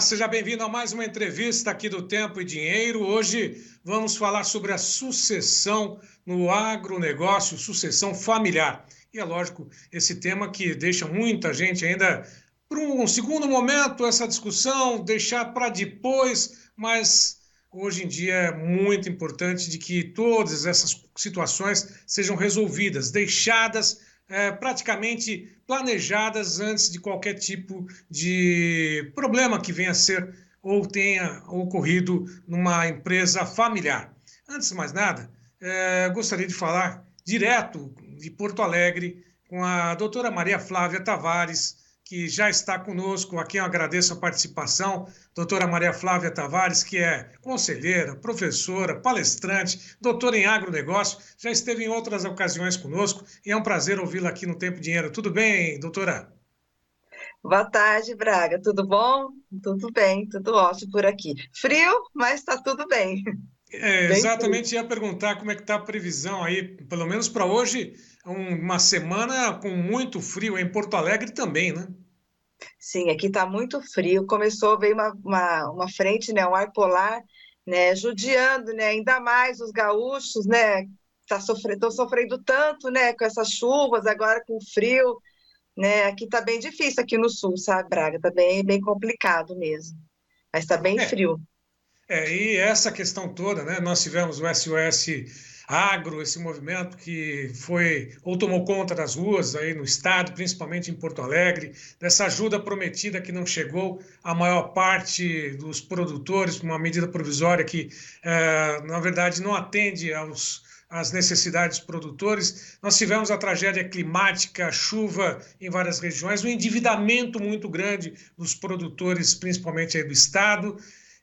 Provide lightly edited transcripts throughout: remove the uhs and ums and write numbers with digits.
seja bem-vindo a mais uma entrevista aqui do Tempo e Dinheiro. Hoje vamos falar sobre a sucessão no agronegócio, sucessão familiar. E é lógico, esse tema que deixa muita gente ainda para um segundo momento essa discussão, deixar para depois, mas hoje em dia é muito importante de que todas essas situações sejam resolvidas, deixadas praticamente planejadas antes de qualquer tipo de problema que venha a ser ou tenha ocorrido numa empresa familiar. Antes de mais nada, gostaria de falar direto de Porto Alegre com a doutora Maria Flávia Tavares, que já está conosco. Aqui eu agradeço a participação. Doutora Maria Flávia Tavares, que é conselheira, professora, palestrante, doutora em agronegócio, já esteve em outras ocasiões conosco e é um prazer ouvi-la aqui no Tempo e Dinheiro. Tudo bem, doutora? Boa tarde, Braga. Tudo bom? Tudo bem, tudo ótimo por aqui. Frio, mas está tudo bem. Bem frio. Exatamente, ia perguntar como é que está a previsão aí, pelo menos para hoje, uma semana com muito frio em Porto Alegre também, né? Sim, aqui está muito frio. Começou, veio uma frente, né, um ar polar, né, judiando, né, ainda mais os gaúchos, né, estão sofrendo tanto, né, com essas chuvas, agora com frio, né, aqui está bem difícil aqui no sul, sabe, Braga? Está bem complicado mesmo, mas está bem É, frio. e essa questão toda, né? Nós tivemos o SOS Agro, esse movimento que foi ou tomou conta das ruas aí no estado, principalmente em Porto Alegre, dessa ajuda prometida que não chegou à maior parte dos produtores, uma medida provisória que, na verdade, não atende às necessidades dos produtores. Nós tivemos a tragédia climática, a chuva em várias regiões, um endividamento muito grande dos produtores, principalmente aí do estado.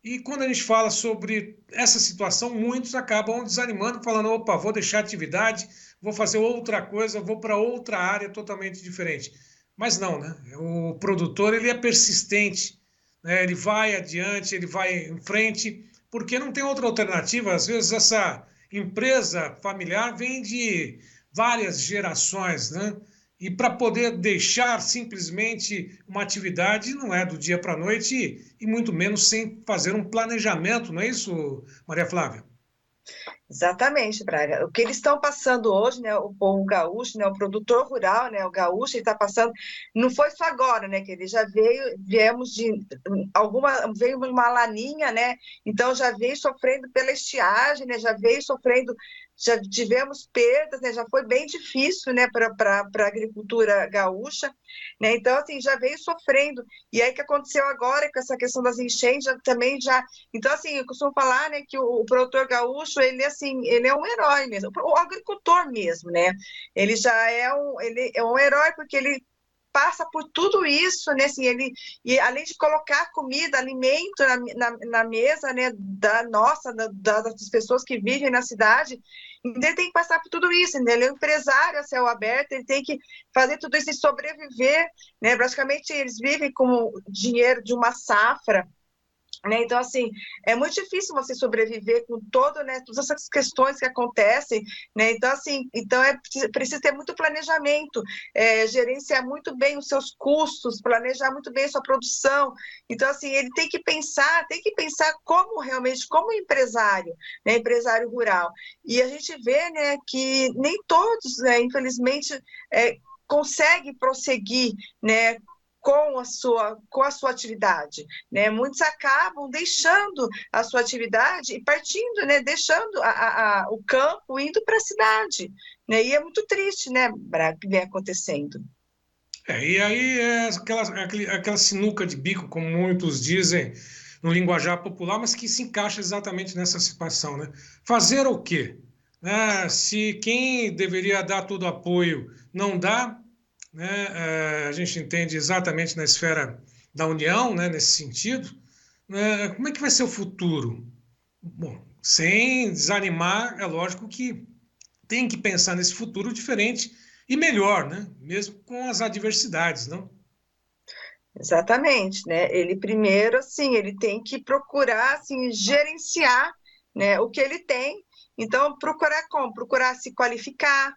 E quando a gente fala sobre essa situação, muitos acabam desanimando, falando: opa, vou deixar a atividade, vou fazer outra coisa, vou para outra área totalmente diferente. Mas não, né? O produtor ele é persistente, né? Ele vai adiante, ele vai em frente, porque não tem outra alternativa. Às vezes essa empresa familiar vem de várias gerações, né? E para poder deixar simplesmente uma atividade não é do dia para a noite e muito menos sem fazer um planejamento, não é isso, Maria Flávia? Exatamente, Braga. O que eles estão passando hoje, né, o povo gaúcho, né, o produtor rural, né, o gaúcho, ele está passando, não foi só agora, né, que ele já viemos de veio uma laninha, né, então já veio sofrendo pela estiagem, né, já veio sofrendo, já tivemos perdas, né, já foi bem difícil, né, para a agricultura gaúcha, né, então, assim, já veio sofrendo, e aí o que aconteceu agora com essa questão das enchentes, também já então, assim, eu costumo falar, né, que o produtor gaúcho, ele, assim, ele é um herói mesmo, o agricultor mesmo, né, ele é um herói porque ele passa por tudo isso, né, assim, e além de colocar comida, alimento na mesa, né, das pessoas que vivem na cidade, então ele tem que passar por tudo isso, né, ele é um empresário a céu aberto, ele tem que fazer tudo isso e sobreviver, né, praticamente eles vivem com o dinheiro de uma safra, né? Então, assim, é muito difícil você sobreviver com né, todas essas questões que acontecem, né? Então, assim, preciso ter muito planejamento, gerenciar muito bem os seus custos, planejar muito bem a sua produção. Então, assim, ele tem que pensar como realmente, como empresário, né, empresário rural. E a gente vê, né, que nem todos, né, infelizmente, conseguem prosseguir, né, com a sua atividade, né? Muitos acabam deixando a sua atividade e partindo, né? Deixando o campo, indo para a cidade, né? E é muito triste, né, Braga, que vem acontecendo. E aí é aquela sinuca de bico, como muitos dizem no linguajar popular, mas que se encaixa exatamente nessa situação, né? Fazer o quê? Né? Se quem deveria dar todo apoio não dá, né? A gente entende exatamente na esfera da União, né? Nesse sentido, né? Como é que vai ser o futuro? Bom, sem desanimar, é lógico que tem que pensar nesse futuro diferente e melhor, né? Mesmo com as adversidades, não? Exatamente, né? Ele primeiro, assim, ele tem que procurar, assim, gerenciar, né, o que ele tem. Então, procurar como? Procurar se qualificar,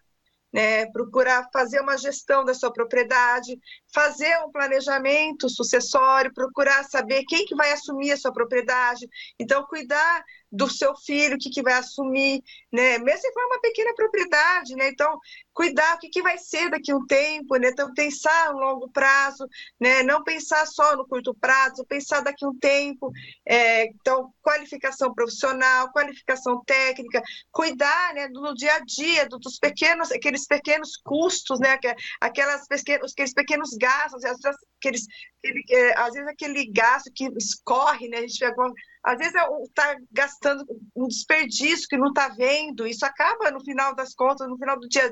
né, procurar fazer uma gestão da sua propriedade, fazer um planejamento sucessório, procurar saber quem que vai assumir a sua propriedade, então cuidar do seu filho, o que que vai assumir, né? Mesmo se for uma pequena propriedade, né? Então, cuidar o que que vai ser daqui a um tempo, né? Então, pensar no longo prazo, né? Não pensar só no curto prazo, pensar daqui a um tempo. Então, qualificação profissional, qualificação técnica, cuidar, né, no dia a dia dos pequenos, aqueles pequenos custos, né? Aqueles pequenos gastos, às vezes aquele gasto que escorre, né? A gente pega às vezes está gastando um desperdício que não está vendo, isso acaba no final das contas, no final do dia,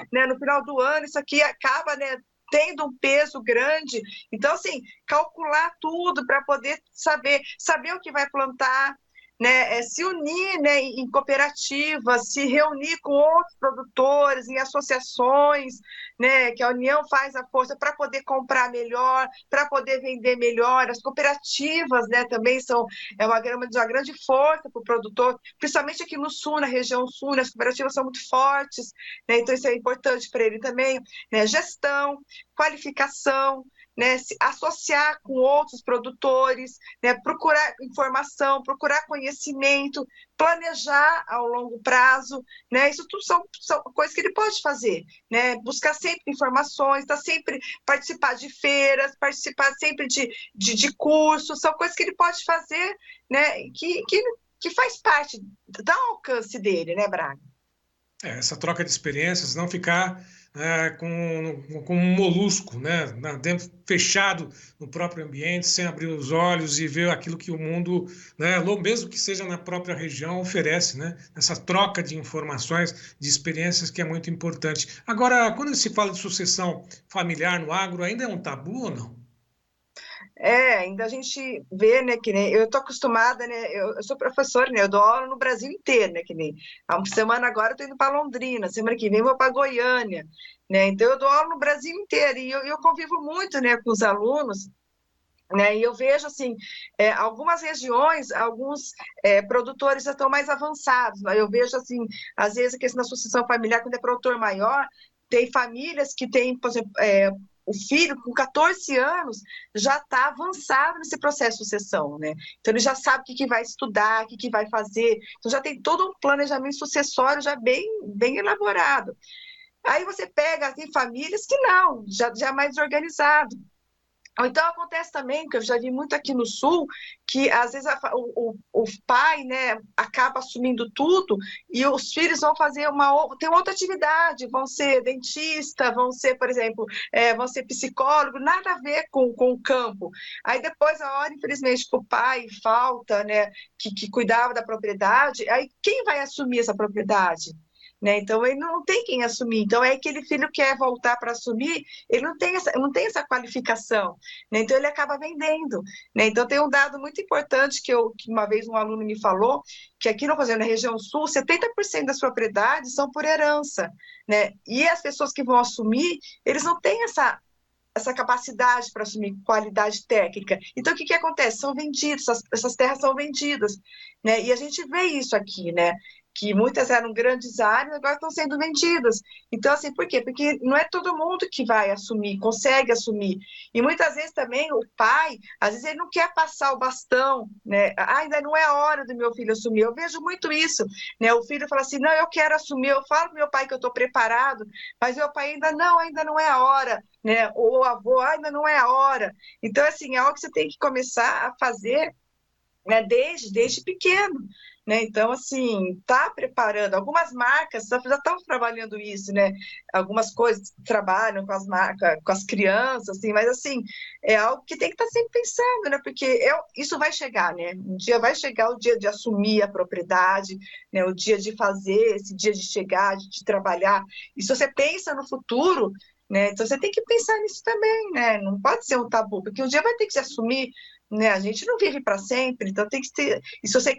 né, no final do ano, isso aqui acaba, né, tendo um peso grande. Então, assim, calcular tudo para poder saber o que vai plantar, né, se unir, né, em cooperativas, se reunir com outros produtores, em associações, né, que a União faz a força para poder comprar melhor, para poder vender melhor. As cooperativas, né, também uma grande força para o produtor, principalmente aqui no sul, na região sul, né, as cooperativas são muito fortes, né, então isso é importante para ele também, né, gestão, qualificação, né, se associar com outros produtores, né, procurar informação, procurar conhecimento, planejar ao longo prazo, né, isso tudo são coisas que ele pode fazer, né, buscar sempre informações, participar de feiras, participar sempre de cursos, são coisas que ele pode fazer, né, que faz parte do alcance dele, né, Braga? Essa troca de experiências, não ficar com um molusco, né, dentro, fechado no próprio ambiente, sem abrir os olhos e ver aquilo que o mundo, né, mesmo que seja na própria região, oferece, né, essa troca de informações, de experiências que é muito importante. Agora, quando se fala de sucessão familiar no agro, ainda é um tabu ou não? Ainda a gente vê, né, que nem eu estou acostumada, né, eu sou professora, né, eu dou aula no Brasil inteiro, né, que nem há uma semana agora eu estou indo para Londrina, semana que vem eu vou para Goiânia, né, então eu dou aula no Brasil inteiro e eu convivo muito, né, com os alunos, né, e eu vejo, assim, algumas regiões, alguns produtores já estão mais avançados, né, eu vejo, assim, às vezes a questão da sucessão familiar, quando é produtor maior, tem famílias que têm, por exemplo, o filho com 14 anos já está avançado nesse processo de sucessão, né? Então ele já sabe o que vai estudar, o que vai fazer, então já tem todo um planejamento sucessório já bem elaborado. Aí você pega, tem famílias que não, já é mais organizado. Então acontece também, que eu já vi muito aqui no Sul, que às vezes o pai, né, acaba assumindo tudo e os filhos vão fazer tem outra atividade, vão ser dentista, vão ser, por exemplo, vão ser psicólogo, nada a ver com o campo. Aí depois, a hora, infelizmente, que o pai falta, né, que cuidava da propriedade, aí quem vai assumir essa propriedade? Né? Então, ele não tem quem assumir. Então, é aquele filho que quer voltar para assumir, ele não tem essa qualificação, né? Então ele acaba vendendo, né? Então tem um dado muito importante que uma vez um aluno me falou, que aqui no, por exemplo, na região sul, 70% das propriedades são por herança, né? E as pessoas que vão assumir, eles não têm essa capacidade para assumir qualidade técnica. Então, o que acontece? São vendidos, essas terras são vendidas, né? E a gente vê isso aqui, né? Que muitas eram grandes áreas, agora estão sendo vendidas. Então, assim, por quê? Porque não é todo mundo que vai assumir, consegue assumir. E muitas vezes também o pai, às vezes ele não quer passar o bastão, né? Ainda não é a hora do meu filho assumir. Eu vejo muito isso, né? O filho fala assim, não, eu quero assumir. Eu falo para meu pai que eu estou preparado, mas meu pai ainda não é a hora, né? Ou o avô, ainda não é a hora. Então, assim, é algo que você tem que começar a fazer, né, desde pequeno, né? Então, assim, tá preparando. Algumas marcas já estão trabalhando isso, né? Algumas coisas trabalham com as marcas, com as crianças, assim, mas assim, é algo que tem que estar sempre pensando, né? Porque isso vai chegar, né? Um dia vai chegar o dia de assumir a propriedade, né? O dia de fazer, esse dia de chegar, de trabalhar. E se você pensa no futuro, né? Então você tem que pensar nisso também, né? Não pode ser um tabu, porque um dia vai ter que se assumir, né? A gente não vive para sempre, então tem que ter. E se você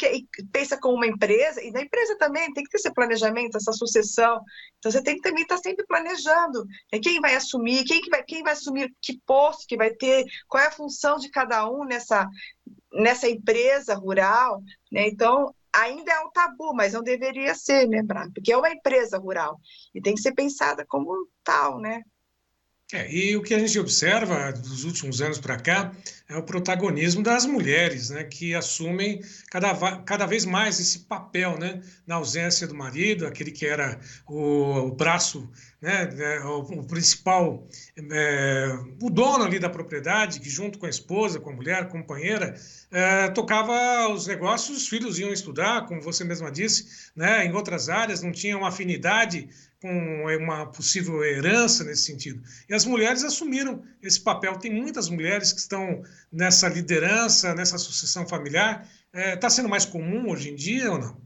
pensa como uma empresa, e na empresa também tem que ter esse planejamento, essa sucessão. Então você tem que também estar sempre planejando, né? Quem vai assumir, quem vai assumir que posto que vai ter, qual é a função de cada um nessa empresa rural, né? Então ainda é um tabu, mas não deveria ser, né, Braga? Porque é uma empresa rural e tem que ser pensada como tal, né? E o que a gente observa dos últimos anos para cá é o protagonismo das mulheres, né, que assumem cada vez mais esse papel, né, na ausência do marido, aquele que era o braço, né, o principal, o dono ali da propriedade, que junto com a esposa, com a mulher, companheira, tocava os negócios, os filhos iam estudar, como você mesma disse, né, em outras áreas, não tinham afinidade com uma possível herança nesse sentido. E as mulheres assumiram esse papel. Tem muitas mulheres que estão nessa liderança, nessa sucessão familiar. Está sendo mais comum hoje em dia ou não?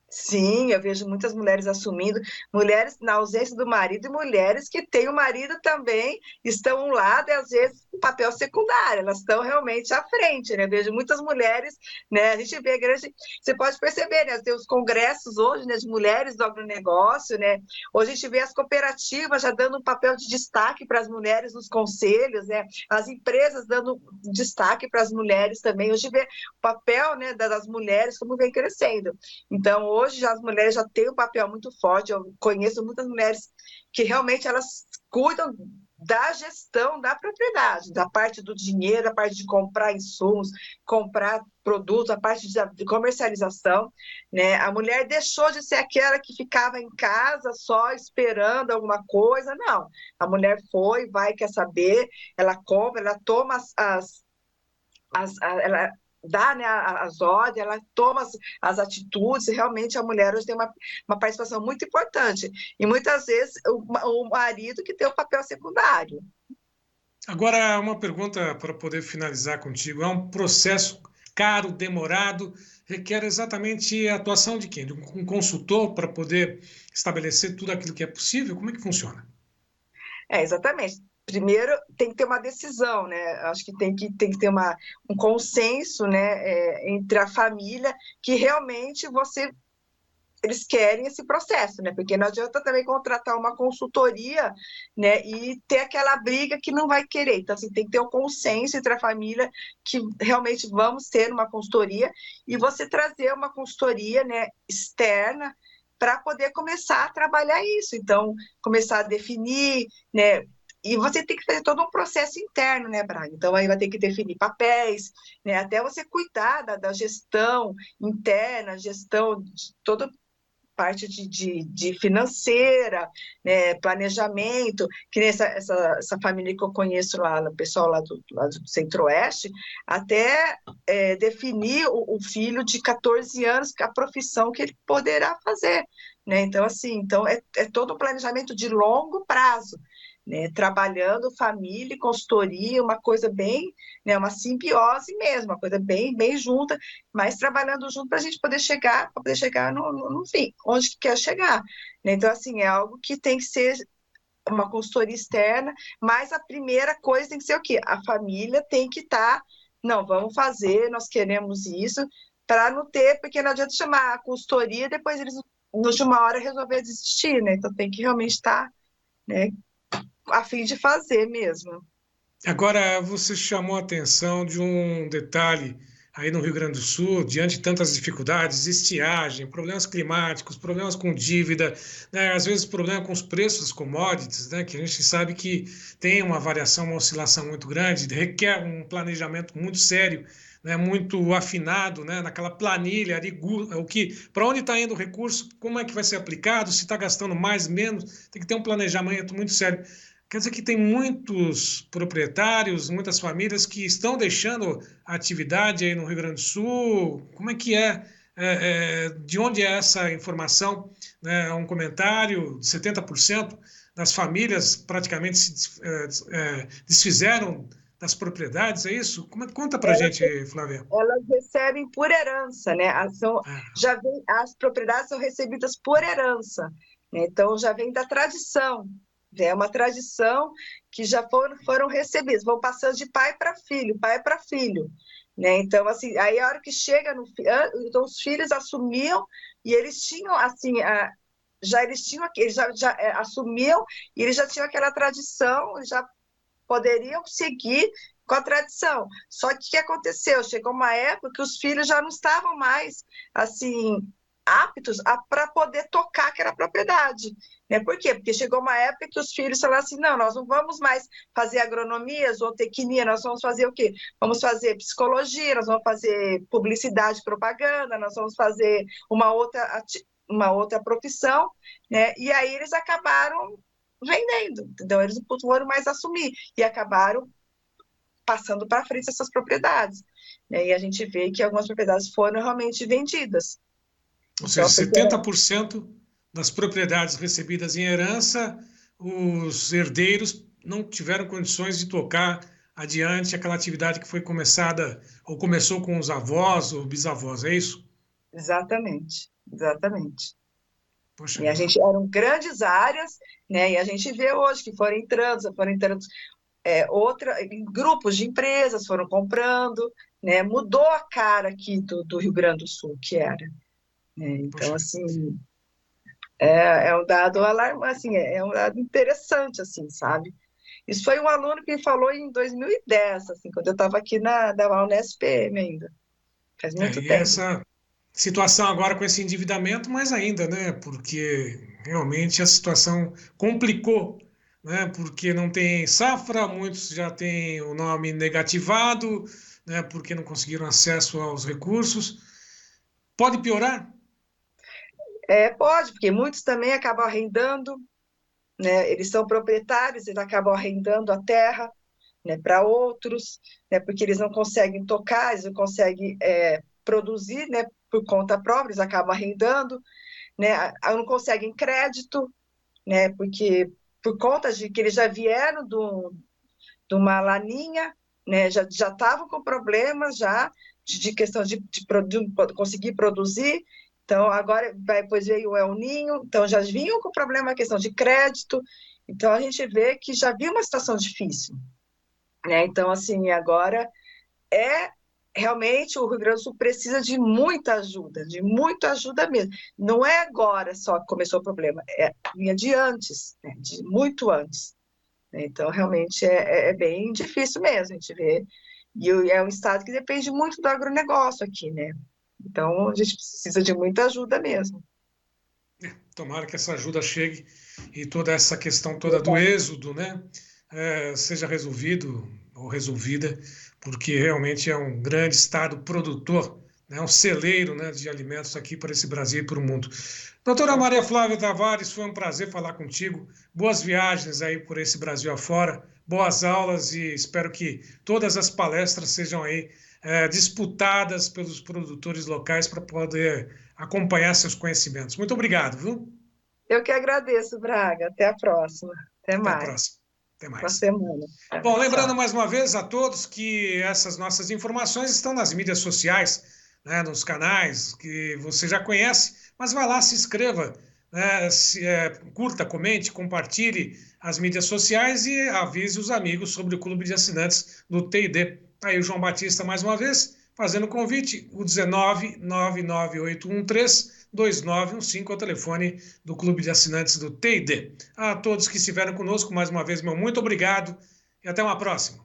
Sim, eu vejo muitas mulheres assumindo, mulheres na ausência do marido e mulheres que têm o marido também, estão um lado e às vezes um papel secundário, elas estão realmente à frente, né? Vejo muitas mulheres, né? A gente vê grande, você pode perceber, né? Tem os congressos hoje, né, de mulheres do agronegócio, né? Hoje a gente vê as cooperativas já dando um papel de destaque para as mulheres nos conselhos, né? As empresas dando destaque para as mulheres também. Hoje vê o papel, né, das mulheres como vem crescendo. Então, hoje já as mulheres já têm um papel muito forte. Eu conheço muitas mulheres que realmente elas cuidam da gestão da propriedade, da parte do dinheiro, a parte de comprar insumos, comprar produtos, a parte de comercialização, né? A mulher deixou de ser aquela que ficava em casa só esperando alguma coisa, não. A mulher foi, vai, quer saber, ela compra, ela toma ela dá, né, as ordens, ela toma as atitudes, e realmente a mulher hoje tem uma participação muito importante. E muitas vezes o marido que tem o papel secundário. Agora, uma pergunta para poder finalizar contigo. É um processo caro, demorado, requer exatamente a atuação de quem? De um consultor para poder estabelecer tudo aquilo que é possível? Como é que funciona? Exatamente. Primeiro, tem que ter uma decisão, né? Acho que tem que ter um consenso, né, entre a família, que realmente eles querem esse processo, né? Porque não adianta também contratar uma consultoria, né, e ter aquela briga que não vai querer. Então, assim, tem que ter um consenso entre a família que realmente vamos ter uma consultoria e você trazer uma consultoria, né, externa para poder começar a trabalhar isso. Então, começar a definir, né, e você tem que fazer todo um processo interno, né, Braga? Então, aí vai ter que definir papéis, né, até você cuidar da gestão interna, gestão de todo parte de financeira, né, planejamento, que nem essa família que eu conheço lá, o pessoal lá do Centro-Oeste, até definir o filho de 14 anos, a profissão que ele poderá fazer, né? Então, assim, então é todo um planejamento de longo prazo, né? Trabalhando família e consultoria, uma coisa bem, né, uma simbiose mesmo, uma coisa bem junta, mas trabalhando junto para a gente poder chegar no fim, onde que quer chegar, né? Então, assim, é algo que tem que ser uma consultoria externa, mas a primeira coisa tem que ser o quê? A família tem que estar, não, vamos fazer, nós queremos isso, para não ter, porque não adianta chamar a consultoria e depois eles, na última hora, resolver desistir, né? Então tem que realmente estar, né, a fim de fazer mesmo. Agora, você chamou a atenção de um detalhe aí no Rio Grande do Sul, diante de tantas dificuldades, estiagem, problemas climáticos, problemas com dívida, né, às vezes problema com os preços das commodities, né, que a gente sabe que tem uma variação, uma oscilação muito grande, requer um planejamento muito sério, né, muito afinado, né, naquela planilha, o que, para onde está indo o recurso, como é que vai ser aplicado, se está gastando mais, menos, tem que ter um planejamento muito sério. Quer dizer que tem muitos proprietários, muitas famílias que estão deixando a atividade aí no Rio Grande do Sul. Como é que é? De onde é essa informação? Né? Um comentário de 70% das famílias praticamente desfizeram das propriedades, é isso? Conta para a gente, Flávia. Elas recebem por herança, né? Ah, As propriedades são recebidas por herança, né? Então já vem da tradição, é uma tradição que já foram recebidas, vão passando de pai para filho, né? Então assim, aí a hora que chega então os filhos assumiam e eles tinham assim já eles tinham eles já assumiam e eles já tinham aquela tradição, eles já poderiam seguir com a tradição. Só que o que aconteceu? Chegou uma época que os filhos já não estavam mais assim aptos para poder tocar aquela propriedade. Né? Por quê? Porque chegou uma época que os filhos falaram assim, não, nós não vamos mais fazer agronomia, zootecnia, nós vamos fazer o quê? Vamos fazer psicologia, nós vamos fazer publicidade, propaganda, nós vamos fazer uma outra profissão, né? E aí eles acabaram vendendo, entendeu? Eles não foram mais assumir e acabaram passando para frente essas propriedades. Né? E a gente vê que algumas propriedades foram realmente vendidas. Ou seja, Então, 70% das propriedades recebidas em herança, os herdeiros não tiveram condições de tocar adiante aquela atividade que foi começada ou começou com os avós ou bisavós, é isso? exatamente, exatamente. Poxa E a vida. gente eram grandes áreas, né? E a gente vê hoje que foram entrando em grupos de empresas, foram comprando, né? Mudou a cara aqui do Rio Grande do Sul, que era. Né? Então, Poxa vida. assim, é um dado alarmante, assim, é um dado interessante, assim, sabe? Isso foi um aluno que me falou em 2010, assim, quando eu estava aqui da Unesp ainda, faz muito E tempo. essa situação agora com esse endividamento, mais ainda, né? Porque realmente a situação complicou, né? Porque não tem safra, muitos já têm o nome negativado, né? Porque não conseguiram acesso aos recursos. Pode piorar? Pode, porque muitos também acabam arrendando, né? Eles são proprietários, eles acabam arrendando a terra, né, para outros, né, porque eles não conseguem tocar, eles não conseguem produzir, né, por conta própria, eles acabam arrendando, né, não conseguem crédito, né, porque por conta de que eles já vieram de uma laninha, né, já estavam com problemas já de questão de conseguir produzir, então agora depois veio o El Ninho, então já vinham com problema a questão de crédito, então a gente vê que já havia uma situação difícil, né? Então, assim, agora é realmente o Rio Grande do Sul precisa de muita ajuda mesmo. Não é agora só que começou o problema, vinha de antes, né? De muito antes. Né? Então, realmente é bem difícil mesmo, a gente vê. E é um estado que depende muito do agronegócio aqui, né? Então, a gente precisa de muita ajuda mesmo. Tomara que essa ajuda chegue e toda essa questão toda do êxodo, né, seja resolvido ou resolvida, porque realmente é um grande estado produtor, né, um celeiro, né, de alimentos aqui para esse Brasil e para o mundo. Doutora Maria Flávia Tavares, foi um prazer falar contigo. Boas viagens aí por esse Brasil afora, boas aulas e espero que todas as palestras sejam aí disputadas pelos produtores locais para poder acompanhar seus conhecimentos. Muito obrigado, viu? Eu que agradeço, Braga. Até a próxima. Até Até a mais. próxima. Até Boa mais. semana. Bom, Tchau. lembrando mais uma vez a todos que essas nossas informações estão nas mídias sociais, né, nos canais que você já conhece, mas vá lá, se inscreva, né, curta, comente, compartilhe as mídias sociais e avise os amigos sobre o Clube de Assinantes do TID. Aí o João Batista mais uma vez fazendo o convite, o 19 é o telefone do Clube de Assinantes do TID. A todos que estiveram conosco, mais uma vez, meu muito obrigado e até uma próxima.